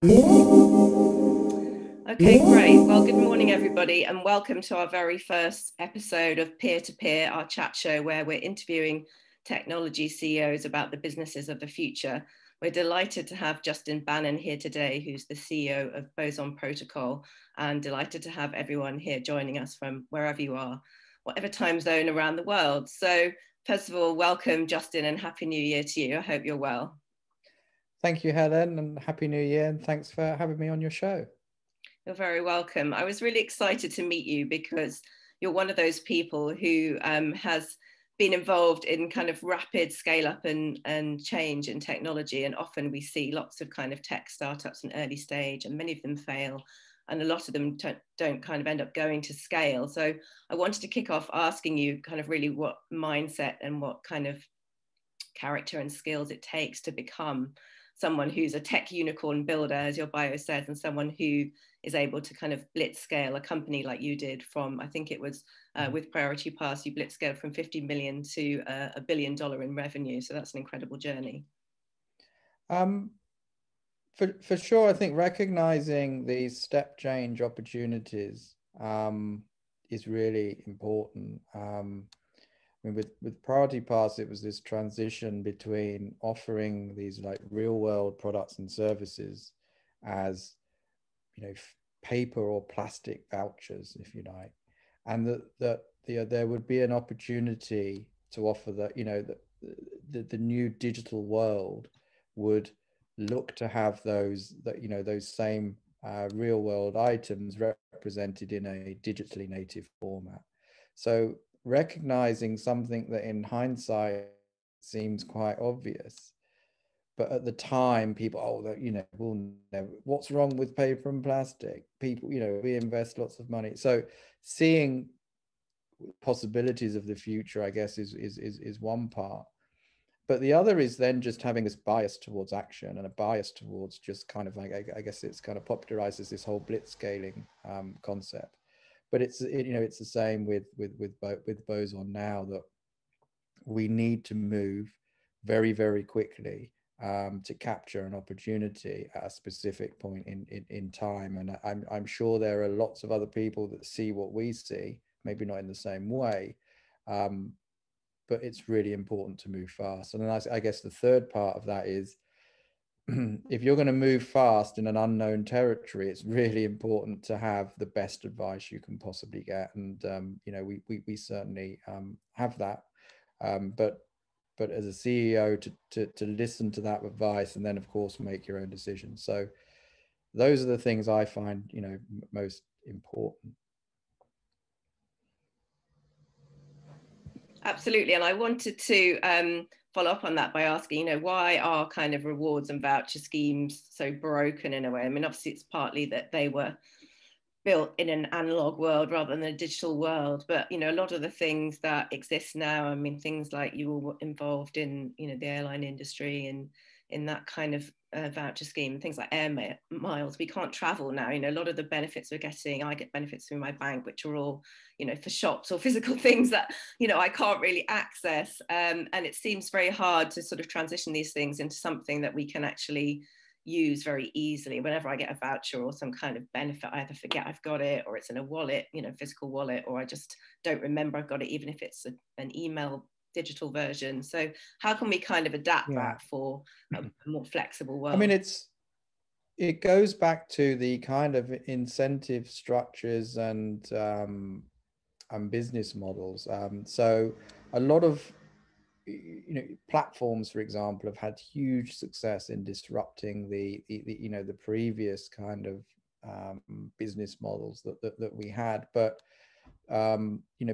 Okay, great. Well, good morning, everybody, and welcome to our very first episode of Peer-to-Peer, our chat show where we're interviewing technology CEOs about the businesses of the future. We're delighted to have Justin Banon here today, who's the CEO of Boson Protocol, and delighted to have everyone here joining us from wherever you are, whatever time zone around the world. So first of all, welcome, Justin, and Happy New Year to you. I hope you're well. Thank you, Helen, and Happy New Year, and thanks for having me on your show. You're very welcome. I was really excited to meet you because you're one of those people who has been involved in kind of rapid scale up and change in technology. And often we see lots of kind of tech startups in early stage, and many of them fail. And a lot of them don't kind of end up going to scale. So I wanted to kick off asking you kind of really what mindset and what kind of character and skills it takes to become someone who's a tech unicorn builder, as your bio says, and someone who is able to kind of blitz scale a company like you did from, I think it was with Priority Pass, you blitz scaled from 50 million to $1 billion in revenue. So that's an incredible journey. For sure, I think recognizing these step change opportunities is really important. I mean, with Priority Pass, it was this transition between offering these like real world products and services as, you know, paper or plastic vouchers, if you like, and that there would be an opportunity to offer that, you know, the new digital world would look to have those same real world items represented in a digitally native format. So recognizing something that in hindsight seems quite obvious, but at the time people, we'll never, what's wrong with paper and plastic? People, we invest lots of money. So seeing possibilities of the future, I guess, is one part. But the other is then just having this bias towards action and a bias towards just kind of like, I guess it's kind of popularizes this whole blitz scaling concept. But it's the same with Boson now, that we need to move very, very quickly to capture an opportunity at a specific point in time. And I'm sure there are lots of other people that see what we see, maybe not in the same way, but it's really important to move fast. And then I guess the third part of that is, if you're going to move fast in an unknown territory, it's really important to have the best advice you can possibly get. And we certainly have that. But as a CEO, to listen to that advice and then of course make your own decisions. So those are the things I find most important. Absolutely. And I wanted to follow up on that by asking, why are kind of rewards and voucher schemes so broken in a way? I mean, obviously it's partly that they were built in an analog world rather than a digital world, but a lot of the things that exist now, I mean, things like you were involved in the airline industry and in that kind of voucher scheme, things like air miles, we can't travel now. A lot of the benefits we're getting, I get benefits through my bank, which are all for shops or physical things that I can't really access, and it seems very hard to sort of transition these things into something that we can actually use very easily. Whenever I get a voucher or some kind of benefit, I either forget I've got it, or it's in a wallet, physical wallet, or I just don't remember I've got it, even if it's an email digital version. So how can we kind of adapt that for a more flexible world? I mean, it goes back to the kind of incentive structures and business models. So a lot of platforms, for example, have had huge success in disrupting the previous kind of business models that we had. But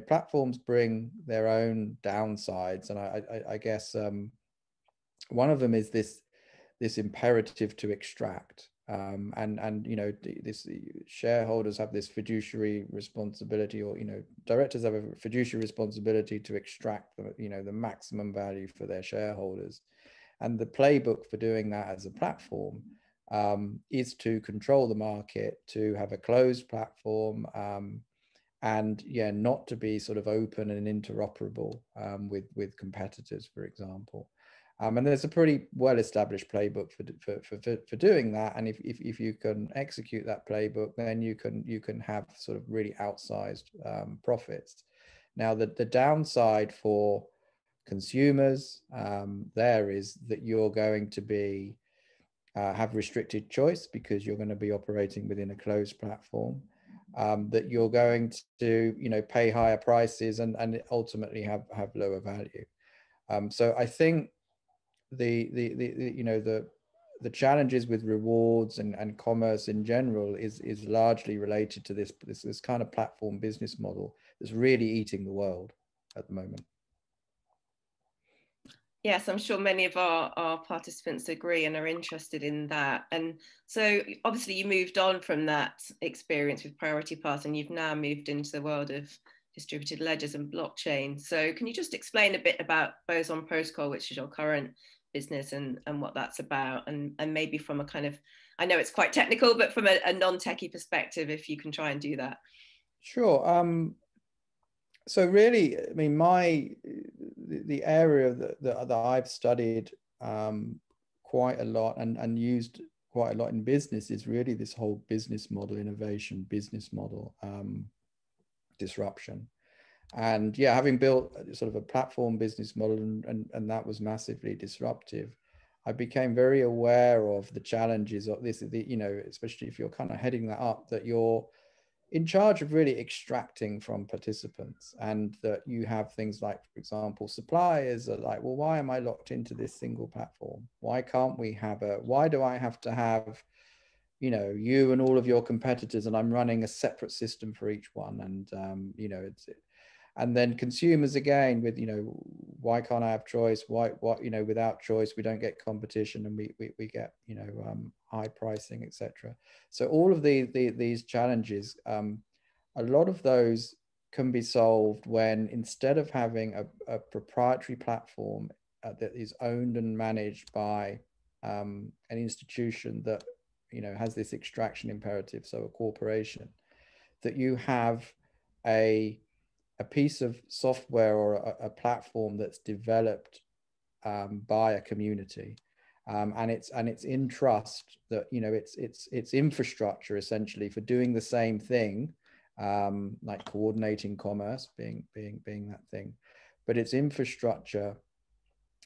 platforms bring their own downsides, and I guess one of them is this imperative to extract. This shareholders have this fiduciary responsibility, or directors have a fiduciary responsibility to extract the maximum value for their shareholders. And the playbook for doing that as a platform is to control the market, to have a closed platform, and not to be sort of open and interoperable with competitors, for example. And there's a pretty well-established playbook for doing that. And if you can execute that playbook, then you can have sort of really outsized profits. Now, the downside for consumers there is that you're going to be have restricted choice because you're going to be operating within a closed platform. That you're going to, pay higher prices and ultimately have lower value. So I think the challenges with rewards and commerce in general is largely related to this kind of platform business model that's really eating the world at the moment. Yes, I'm sure many of our participants agree and are interested in that. And so obviously you moved on from that experience with Priority Pass and you've now moved into the world of distributed ledgers and blockchain. So can you just explain a bit about Boson Protocol, which is your current business, and what that's about, and maybe from a kind of, I know it's quite technical, but from a non-techie perspective, if you can try and do that. Sure. So really, I mean, the area that I've studied quite a lot and used quite a lot in business is really this whole business model innovation, business model disruption. And yeah, having built sort of a platform business model and that was massively disruptive, I became very aware of the challenges of this, especially if you're kind of heading that up, that you're in charge of really extracting from participants, and that you have things like, for example, suppliers are like, well, why am I locked into this single platform? Why can't we have why do I have to have, you and all of your competitors, and I'm running a separate system for each one? And, and then consumers again with, why can't I have choice? Without choice, we don't get competition and we get, high pricing, etc. So all of these challenges, a lot of those can be solved when, instead of having a proprietary platform that is owned and managed by an institution that, has this extraction imperative, so a corporation, that you have a piece of software or a platform that's developed by a community, and it's in trust, that it's infrastructure essentially for doing the same thing, like coordinating commerce being that thing, but it's infrastructure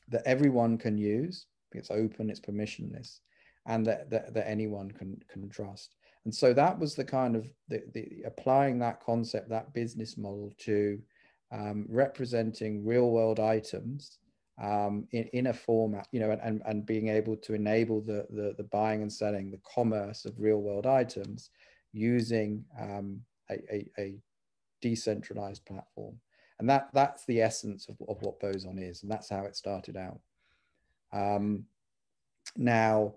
that everyone can use. It's open, it's permissionless, and that anyone can trust. And so that was the kind of the applying that concept, that business model, to representing real world items in a format, and being able to enable the buying and selling, the commerce of real world items using a decentralized platform. And that's the essence of what Boson is, and that's how it started out. Now,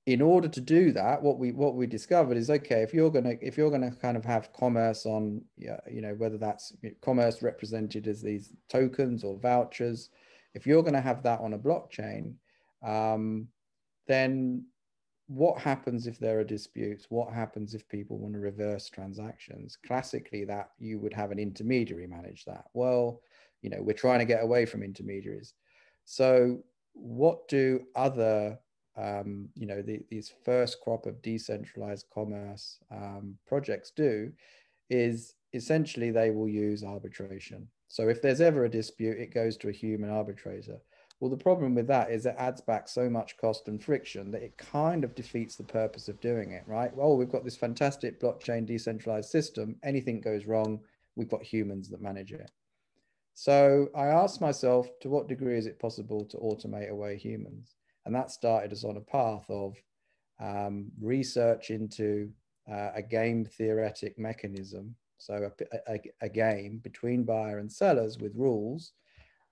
in order to do that, what we discovered is, okay, if you're gonna kind of have commerce on, whether that's commerce represented as these tokens or vouchers, if you're gonna have that on a blockchain, then what happens if there are disputes? What happens if people want to reverse transactions? Classically, that you would have an intermediary manage that. Well, we're trying to get away from intermediaries. So what do other these first crop of decentralized commerce projects do is essentially they will use arbitration. So if there's ever a dispute, it goes to a human arbitrator. Well, the problem with that is it adds back so much cost and friction that it kind of defeats the purpose of doing it, right? Well, we've got this fantastic blockchain decentralized system. Anything goes wrong, we've got humans that manage it. So I asked myself, to what degree is it possible to automate away humans? And that started us on a path of research into a game theoretic mechanism. So a game between buyer and sellers with rules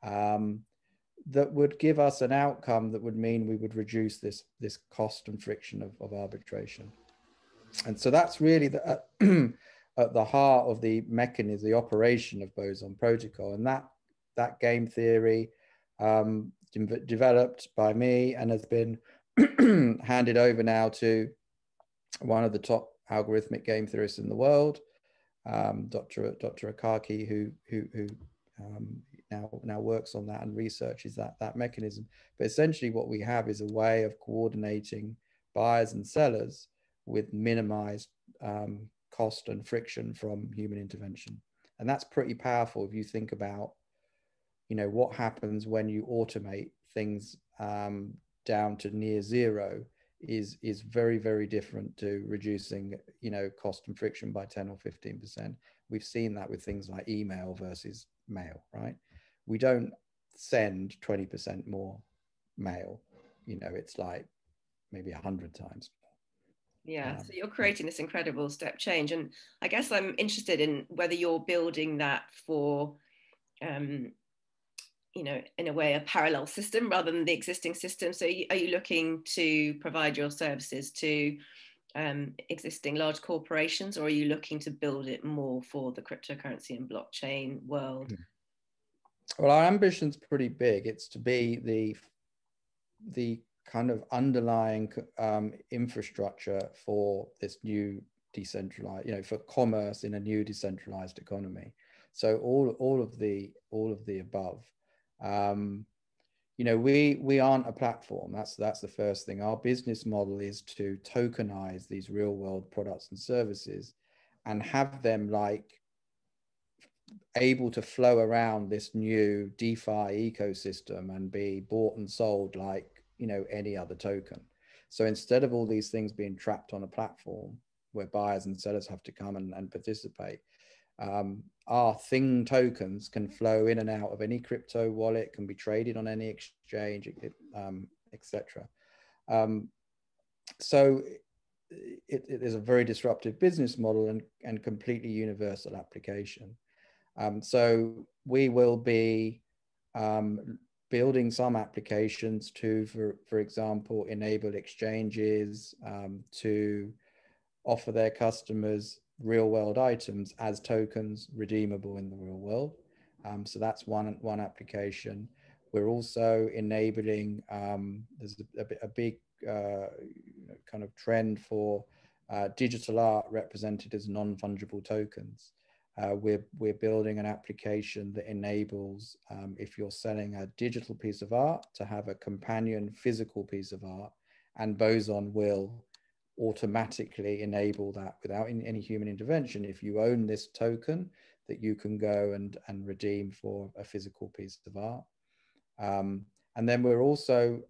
that would give us an outcome that would mean we would reduce this cost and friction of arbitration. And so that's really at the heart of the mechanism, the operation of Boson Protocol. And that game theory developed by me and has been handed over now to one of the top algorithmic game theorists in the world, Dr. Akaki, who now works on that and researches that mechanism. But essentially what we have is a way of coordinating buyers and sellers with minimized cost and friction from human intervention. And that's pretty powerful if you think about, what happens when you automate things down to near zero is very, very different to reducing, cost and friction by 10 or 15%. We've seen that with things like email versus mail, right? We don't send 20% more mail, it's like maybe 100 times. Yeah, so you're creating this incredible step change. And I guess I'm interested in whether you're building that for, in a way, a parallel system rather than the existing system. So are you looking to provide your services to existing large corporations, or are you looking to build it more for the cryptocurrency and blockchain world? Well, our ambition's pretty big. It's to be the kind of underlying infrastructure for this new decentralized, for commerce in a new decentralized economy. So all of the above. We aren't a platform. That's the first thing. Our business model is to tokenize these real world products and services and have them able to flow around this new DeFi ecosystem and be bought and sold like, any other token. So instead of all these things being trapped on a platform where buyers and sellers have to come and participate, our thing tokens can flow in and out of any crypto wallet, can be traded on any exchange, etc. So it is a very disruptive business model and completely universal application. So we will be building some applications to, for example, enable exchanges to offer their customers real world items as tokens redeemable in the real world. So that's one application. We're also enabling, there's a big kind of trend for digital art represented as non-fungible tokens. We're building an application that enables, if you're selling a digital piece of art, to have a companion physical piece of art, and Boson will automatically enable that without any human intervention. If you own this token, that you can go and redeem for a physical piece of art. And then we're also,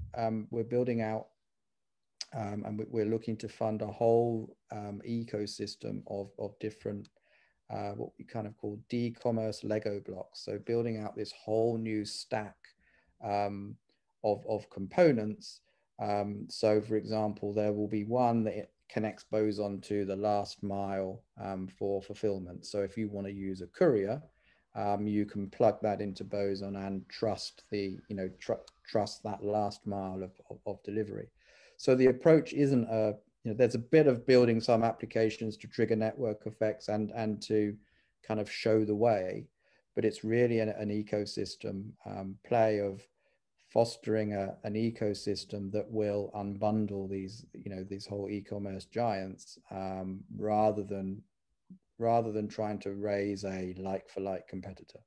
we're building out and we're looking to fund a whole ecosystem of different what we kind of call dCommerce Lego blocks. So building out this whole new stack of components. So for example, there will be one that connects Boson to the last mile for fulfillment. So if you want to use a courier, you can plug that into Boson and trust the, trust that last mile of delivery. So the approach isn't a, there's a bit of building some applications to trigger network effects and to kind of show the way, but it's really an ecosystem play of fostering an ecosystem that will unbundle these, these whole e-commerce giants rather than trying to raise a like-for-like competitor.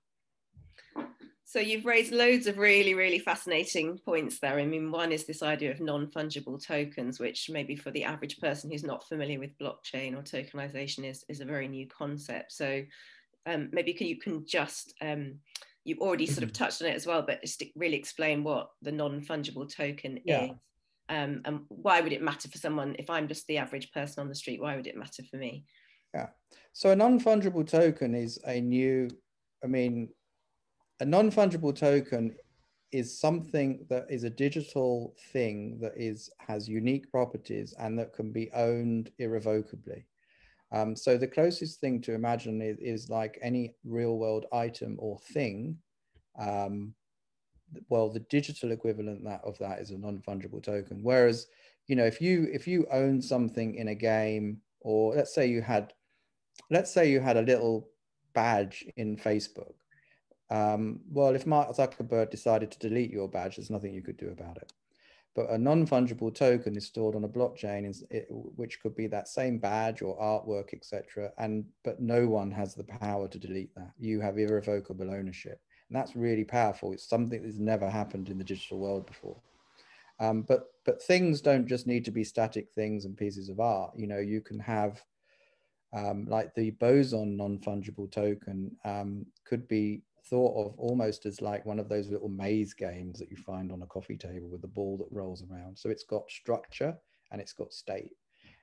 So you've raised loads of really, really fascinating points there. I mean, one is this idea of non-fungible tokens, which maybe for the average person who's not familiar with blockchain or tokenization is a very new concept. So maybe you can just, you've already sort of touched on it as well, but just really explain what the non-fungible token is. And why would it matter for someone? If I'm just the average person on the street, why would it matter for me? Yeah. So a non-fungible token is a new, a non-fungible token is something that is a digital thing that has unique properties and that can be owned irrevocably. So the closest thing to imagine is like any real world item or thing. Well, the digital equivalent of that is a non-fungible token. Whereas, if you own something in a game, or let's say you had a little badge in Facebook. Well, if Mark Zuckerberg decided to delete your badge, there's nothing you could do about it. But a non-fungible token is stored on a blockchain, which could be that same badge or artwork, etc. But no one has the power to delete that. You have irrevocable ownership, And that's really powerful. It's something that's never happened in the digital world before. But things don't just need to be static things and pieces of art. You know, you can have like the Boson non-fungible token could be thought of almost as like one of those little maze games that you find on a coffee table with the ball that rolls around. So it's got structure and it's got state.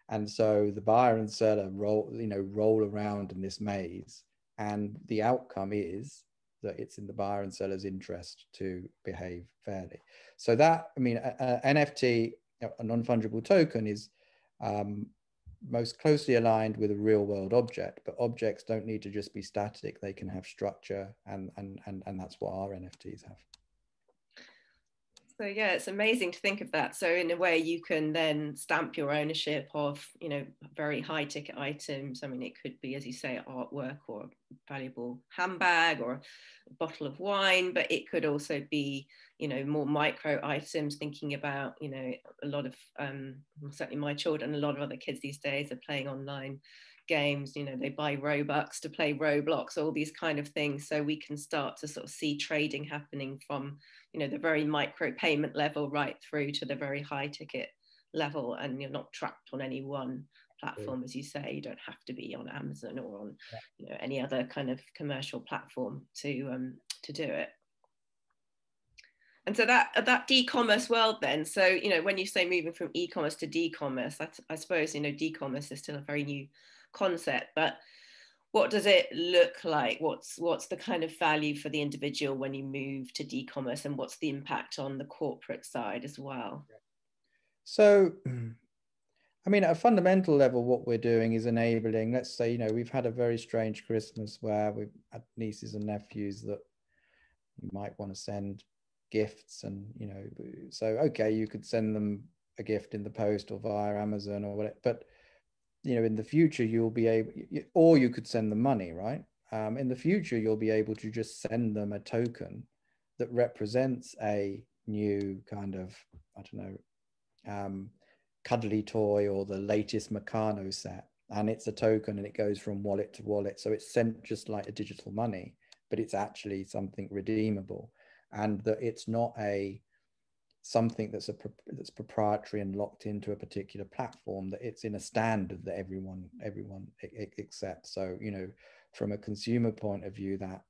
And so the buyer and seller roll around in this maze, and the outcome is that it's in the buyer and seller's interest to behave fairly. So that, I mean, NFT, a non-fungible token, is most closely aligned with a real world object, but objects don't need to just be static. They can have structure, and that's what our NFTs have. So yeah, it's amazing to think of that. So in a way, you can then stamp your ownership of, you know, very high ticket items. I mean, it could be, as you say, artwork or a valuable handbag or a bottle of wine, but it could also be, you know, more micro items, thinking about, you know, a lot of, certainly my children, a lot of other kids these days are playing online games. You know, they buy Robux to play Roblox, all these kind of things. So we can start to sort of see trading happening from, you know, the very micro payment level right through to the very high ticket level, and you're not trapped on any one platform. As you say, you don't have to be on Amazon or on, you know, any other kind of commercial platform to do it. And so that dCommerce world then, so, you know, when you say moving from eCommerce to dCommerce, I suppose, you know, dCommerce is still a very new concept, but what does it look like? What's the kind of value for the individual when you move to dCommerce, and what's the impact on the corporate side as well? So, I mean, at a fundamental level, what we're doing is enabling, let's say, you know, we've had a very strange Christmas where we've had nieces and nephews that you might want to send gifts, and, you know, so, okay, you could send them a gift in the post or via Amazon or whatever, but, you know, in the future, you'll be able, or you could send them money, right? In the future, you'll be able to just send them a token that represents a new kind of, I don't know, cuddly toy or the latest Meccano set. And it's a token, and it goes from wallet to wallet. So it's sent just like a digital money, but it's actually something redeemable. And that it's not something that's proprietary and locked into a particular platform, that it's in a standard that everyone accepts. So, you know, from a consumer point of view, that,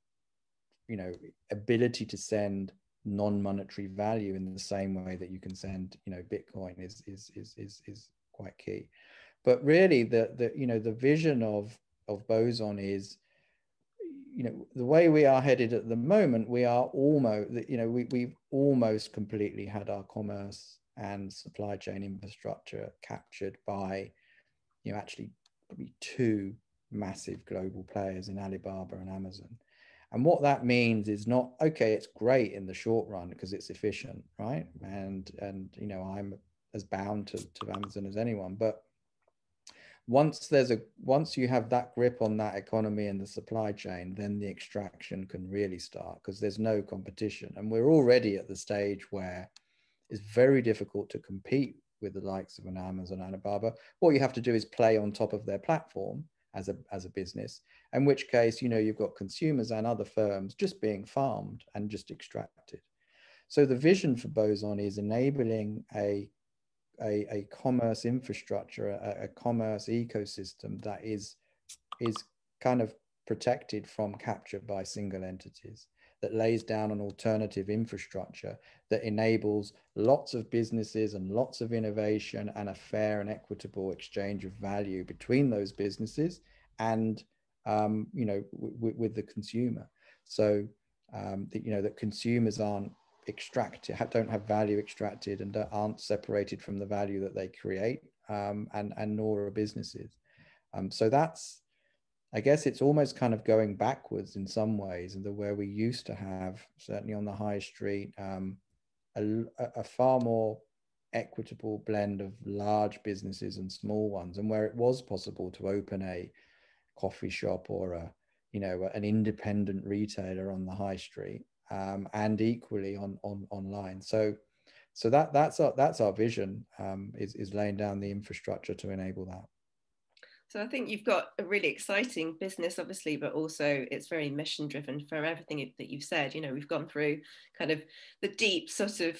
you know, ability to send non-monetary value in the same way that you can send, you know, Bitcoin is quite key. But really the you know, the vision of Boson is, you know, the way we are headed at the moment, we are almost, you know, we've almost completely had our commerce and supply chain infrastructure captured by, you know, actually probably two massive global players in Alibaba and Amazon. And what that means is not, okay, it's great in the short run because it's efficient, right? And you know, I'm as bound to Amazon as anyone, but once you have that grip on that economy and the supply chain, then the extraction can really start, because there's no competition. And we're already at the stage where it's very difficult to compete with the likes of an Amazon, Alibaba. What you have to do is play on top of their platform as a business, in which case, you know, you've got consumers and other firms just being farmed and just extracted. So the vision for Boson is enabling a commerce infrastructure, a commerce ecosystem that is kind of protected from capture by single entities, that lays down an alternative infrastructure that enables lots of businesses and lots of innovation and a fair and equitable exchange of value between those businesses and, you know, with the consumer. So, you know, that consumers aren't extracted, don't have value extracted, and aren't separated from the value that they create, and nor are businesses. So that's, I guess it's almost kind of going backwards in some ways, and where we used to have, certainly on the high street, a far more equitable blend of large businesses and small ones, and where it was possible to open a coffee shop or a, you know, an independent retailer on the high street, and equally online. So that's our vision, is laying down the infrastructure to enable that. So I think you've got a really exciting business, obviously, but also it's very mission driven for everything that you've said. You know, we've gone through kind of the deep sort of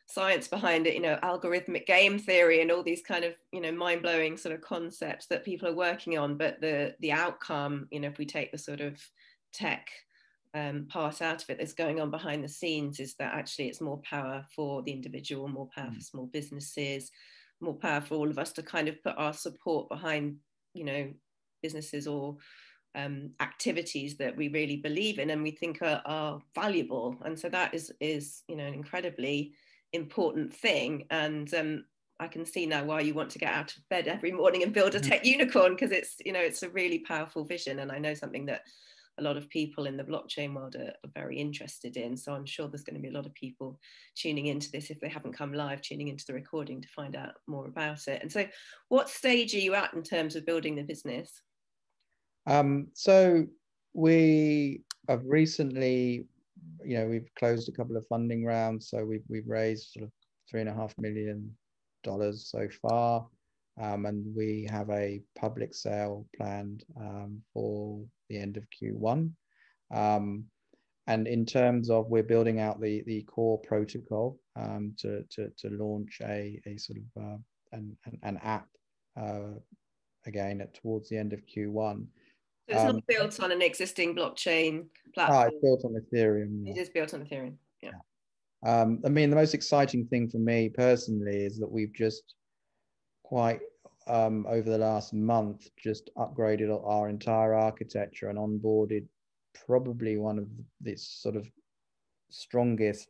science behind it, you know, algorithmic game theory and all these kind of, you know, mind blowing sort of concepts that people are working on. But the outcome, you know, if we take the sort of tech part out of it that's going on behind the scenes, is that actually it's more power for the individual, more power for small businesses, more power for all of us to kind of put our support behind, you know, businesses or activities that we really believe in and we think are valuable. And so that is, you know, an incredibly important thing. And I can see now why you want to get out of bed every morning and build a tech unicorn, because it's, you know, it's a really powerful vision. And I know something that a lot of people in the blockchain world are very interested in. So I'm sure there's going to be a lot of people tuning into this, if they haven't come live, tuning into the recording to find out more about it. And so what stage are you at in terms of building the business? So we have recently, you know, we've closed a couple of funding rounds. So we've raised sort of $3.5 million so far. And we have a public sale planned for the end of Q1. And in terms of, we're building out the core protocol to launch a sort of an app again towards the end of Q1. So it's not built on an existing blockchain platform. It's built on Ethereum. Yeah. It is built on Ethereum. Yeah. I mean, the most exciting thing for me personally is that we've just quite over the last month just upgraded our entire architecture and onboarded probably one of the sort of strongest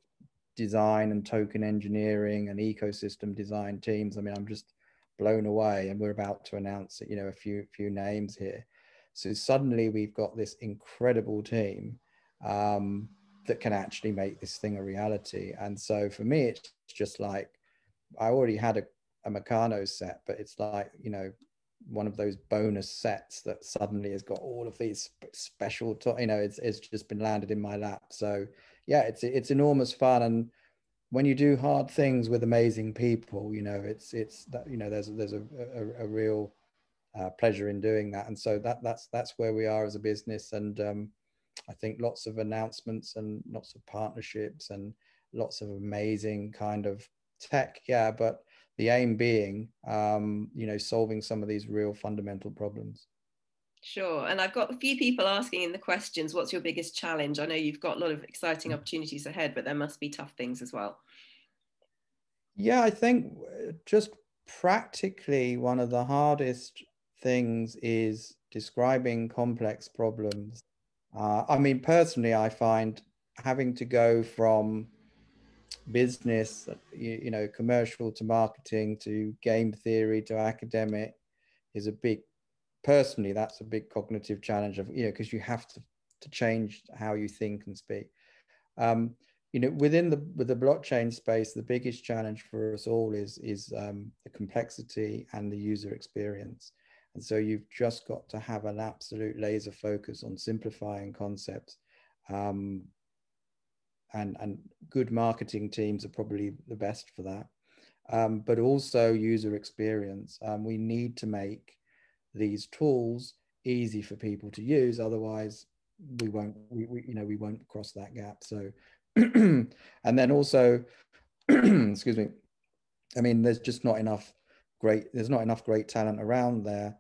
design and token engineering and ecosystem design teams. I mean, I'm just blown away, and we're about to announce, you know, a few names here. So suddenly we've got this incredible team that can actually make this thing a reality. And so for me, it's just like, I already had a Meccano set, but it's like, you know, one of those bonus sets that suddenly has got all of these special, you know, it's just been landed in my lap. So yeah, it's enormous fun. And when you do hard things with amazing people, you know, it's that, you know, there's a real pleasure in doing that. And so that's where we are as a business. And I think lots of announcements and lots of partnerships and lots of amazing kind of tech. Yeah, but the aim being, you know, solving some of these real fundamental problems. Sure. And I've got a few people asking in the questions, what's your biggest challenge? I know you've got a lot of exciting opportunities ahead, but there must be tough things as well. Yeah, I think just practically one of the hardest things is describing complex problems. I mean, personally, I find having to go from business, you know, commercial to marketing to game theory to academic is a big, personally, that's a big cognitive challenge of, you know, because you have to change how you think and speak. You know, with the blockchain space, the biggest challenge for us all is the complexity and the user experience. And so you've just got to have an absolute laser focus on simplifying concepts. And good marketing teams are probably the best for that. But also user experience. We need to make these tools easy for people to use. Otherwise, we won't cross that gap. So, and then also, excuse me, I mean, there's just not enough great talent around there.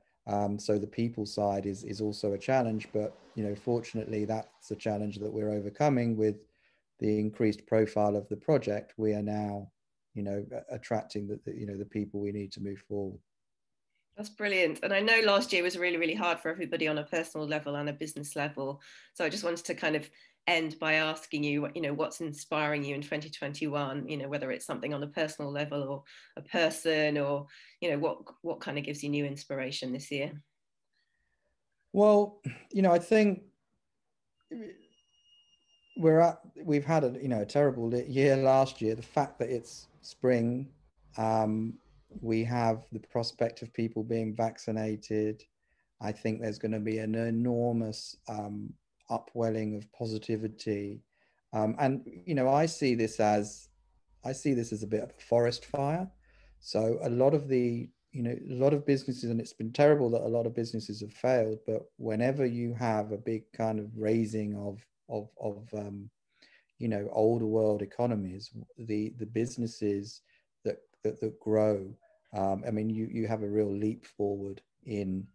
So the people side is also a challenge, but, you know, fortunately that's a challenge that we're overcoming with the increased profile of the project. We are now, you know, attracting the people we need to move forward. That's brilliant. And I know last year was really, really hard for everybody on a personal level and a business level. So I just wanted to kind of end by asking you, you know, what's inspiring you in 2021, you know, whether it's something on a personal level or a person, or, you know, what kind of gives you new inspiration this year? Well, you know, I think we've had a terrible year last year. The fact that it's spring, we have the prospect of people being vaccinated. I think there's going to be an enormous upwelling of positivity, and you know, I see this as a bit of a forest fire. So a lot of the you know, a lot of businesses, and it's been terrible that a lot of businesses have failed, but whenever you have a big kind of raising of you know, older world economies, the businesses that grow, I mean, you have a real leap forward in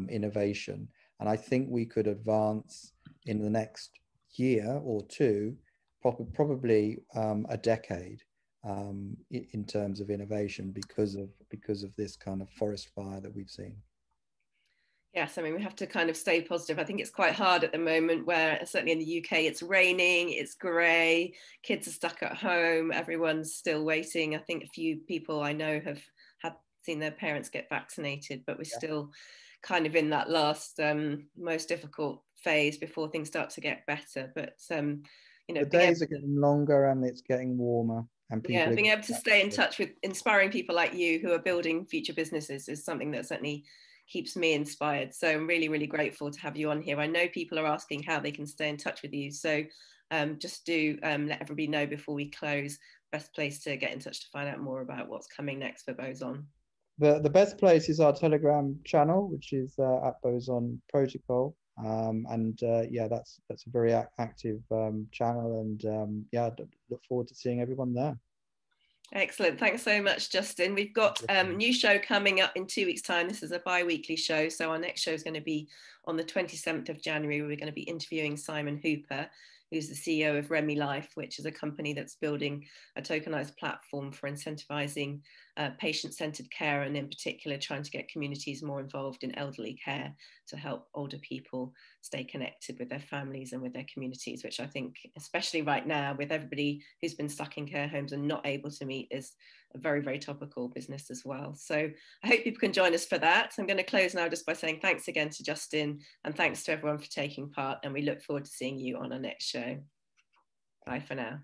innovation. And I think we could advance in the next year or two, probably a decade, in terms of innovation because of this kind of forest fire that we've seen. Yes, I mean, we have to kind of stay positive. I think it's quite hard at the moment, where certainly in the UK, it's raining, it's grey, kids are stuck at home, everyone's still waiting. I think a few people I know have seen their parents get vaccinated, but we're still kind of in that last most difficult phase before things start to get better. But you know, the days are getting longer and it's getting warmer, and people being able to stay in touch with inspiring people like you who are building future businesses is something that certainly keeps me inspired. So I'm really, really grateful to have you on here. I know people are asking how they can stay in touch with you, so just do let everybody know before we close, best place to get in touch to find out more about what's coming next for Boson. The best place is our Telegram channel, which is at Boson Protocol, and yeah, that's a very active channel, and yeah, look forward to seeing everyone there. Excellent. Thanks so much, Justin. We've got a new show coming up in 2 weeks' time. This is a bi-weekly show, so our next show is going to be on the 27th of January. We're going to be interviewing Simon Hooper, who's the CEO of Remy Life, which is a company that's building a tokenized platform for incentivizing patient-centered care, and in particular trying to get communities more involved in elderly care to help older people stay connected with their families and with their communities, which I think, especially right now, with everybody who's been stuck in care homes and not able to meet, is a very, very topical business as well. So I hope people can join us for that. I'm going to close now just by saying thanks again to Justin, and thanks to everyone for taking part, and we look forward to seeing you on our next show. Bye for now.